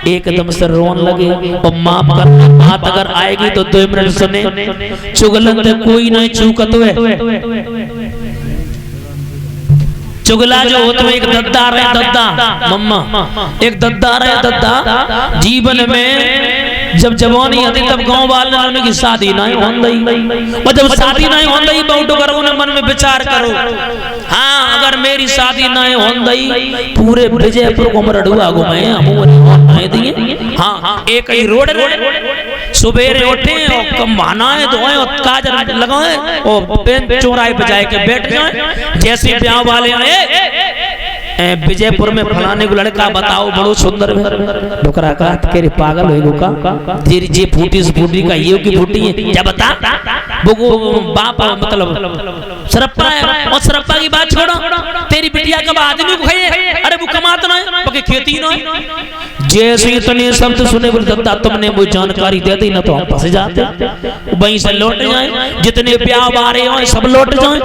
एकदम से रोन लगे और माफ कर बात अगर आएगी तो 2 मिनट सुने। चुगलन ते कोई नहीं चूकत हुए। चुगला जो होता है एक दद्दा रहे दद्दा मम्मा एक दद्दा रहे दद्दा जीवन में जब जवानी आती तब गांव वाले की शादी नहीं होंदी और जब शादी नहीं होंदी बहुत करो उन्हें मन में विचार करो हाँ अगर मेरी शादी नहीं होंदी पूरे विजयपुर को मरडुआ घुमाए हम दिए हाँ एक ही रोड सुबेरे उठे और कमानाए धोए और काजल लगाए और पेन चौराहे पे जाए के बैठ जाए जैसे ब्याह वाले आए विजयपुर में फलाने को लड़का बताओ बड़ो सुंदर है डोकरा का तेरे पागल होएगो का तेरी जे फूटी से फूटी का ये की फूटी है क्या बता वो बाप मतलब सरप्पा है और सरप्पा की बात छोड़ो तेरी बिटिया कब आदमी को खाए अरे वो कमाता ना है पके खेती ना जैसे इतने शब्द सुने बोले दद्दा तुमने वो जानकारी दे दी ना तो हम फंस जाते वहीं से लौट जाए जितने ब्याह बारे हो सब लौट जाए।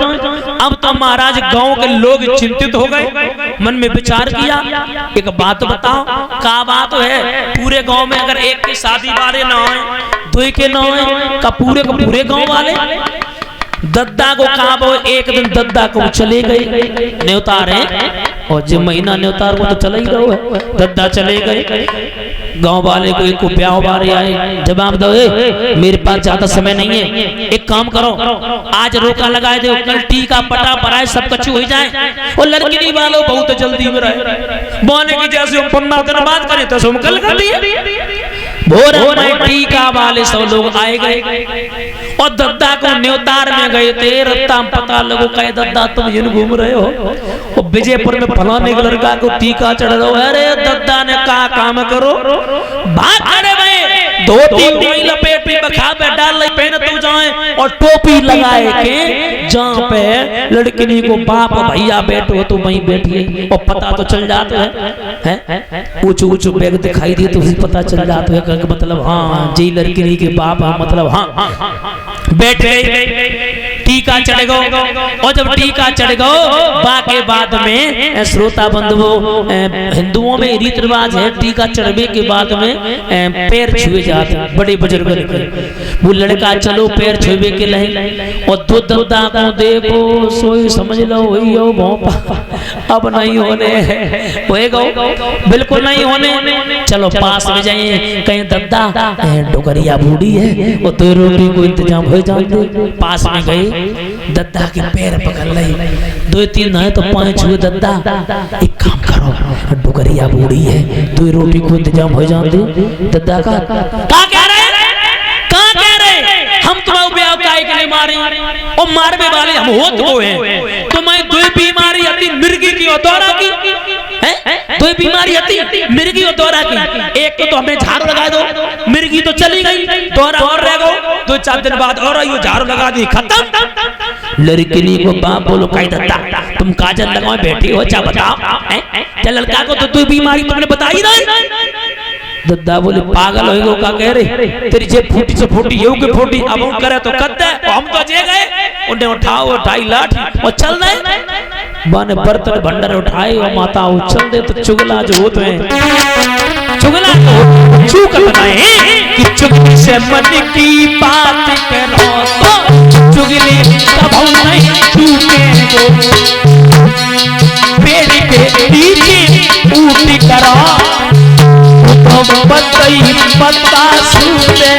अब तो महाराज गांव के लोग चिंतित हो गए मन में विचार किया एक बात बताओ का बात है पूरे गांव में अगर एक की शादी बारे ना हो 2 के ना हो का पूरे गांव वाले दद्दा को कहा वो एक दिन दद्दा को चले गए न्योता रहे और जो महीना न्योतार वो तो चला ही रहो है दद्दा चले गए गांव वाले को एक ब्याह बारे आए जवाब दो मेरे पास ज्यादा समय नहीं है एक काम करो आज रोका लगाए दो कल टीका पटा पराए सब कच्ची हो जाए और लड़की नहीं वालों बहुत जल्दी में रहे बोने की जैसे हम 15 दिन बाद करें तो हम कल कर दिए भोर में टीका वाले सब लोग आए गए और दद्दा को न्योतार में गए थे रत्ता पता लगो कहे दद्दा तुम यूं घूम रहे हो और विजयपुर में फलाने के लड़का को टीका चढ़ रहा हो अरे दद्दा ने कहा काम करो भाग खड़े भाई धोती कोई लपेट पे बखा पे डाल ले पहन तू जाए और टोपी लगाए के जहां पे लड़की को बाप भैया बैठो तो वहीं बैठिए और पता तो चल जाता है ऊंचू ऊंचू बैग दिखाई दिए तो पता चल जाता है मतलब हाँ जी लड़की के बाप मतलब हाँ बैठ गए टीका चढ़ गो और जब टीका चढ़ गो बाके बाद में श्रोता बंधुओं हिंदुओं में रीत रिवाज है टीका चढ़ने के बाद में पैर छुए जाते बड़े बुजुर्ग वो लड़का चलो पैर छुए के लहे और दो दद्दा को देखो सोई समझ लो अब नहीं होने होएगा बिल्कुल नहीं होने चलो पास में जाइए कहीं दद्दा डोगरिया बूढ़ी है वो तो रोटी को इंतजाम हो जाते पास में गए दद्दा के पैर पकड़ ली 2-3 है तो 5 हुए दद्दा एक काम करो डोगरिया बूढ़ी है 2 रोटी को इंतजाम हो जाते दद्दा का कह रहे हम तुम्हारे ब्याह काहे के लिए मारे और मारने वाले हम हो तो हैं तुम्हें 2 बीमारी आती मिर्गी की और दौरा की है 2 बीमारी आती मिर्गी और दौरा की एक तो हमें झाड़ू लगा दो मिर्गी तो चली गई दौरा और रह गो 2-4 दिन बाद और आई झाड़ू लगा दी खत्म लड़की को बाप बोलो कहीं दद्दा तुम काजल लगाओ बैठी हो क्या बताओ चल लड़का को तो 2 बीमारी तुमने बताई ना दद्दा बोले पागल होएगो का कह रहे तेरी जे फूटी से फूटी येऊ के फूटी अब हम करे तो कद्दे हम तो जे गए उन्हें उठाई लाठी और चल दे बने बर्तन भंडार उठाए और माता उछल दे तो चुगला जो होते हैं चुगला चूक बनाए कि चुगली से मन की बात करो तो चुगली कब नहीं चूकेगो पेड़ के नीचे ऊटी करो पत्ता सूते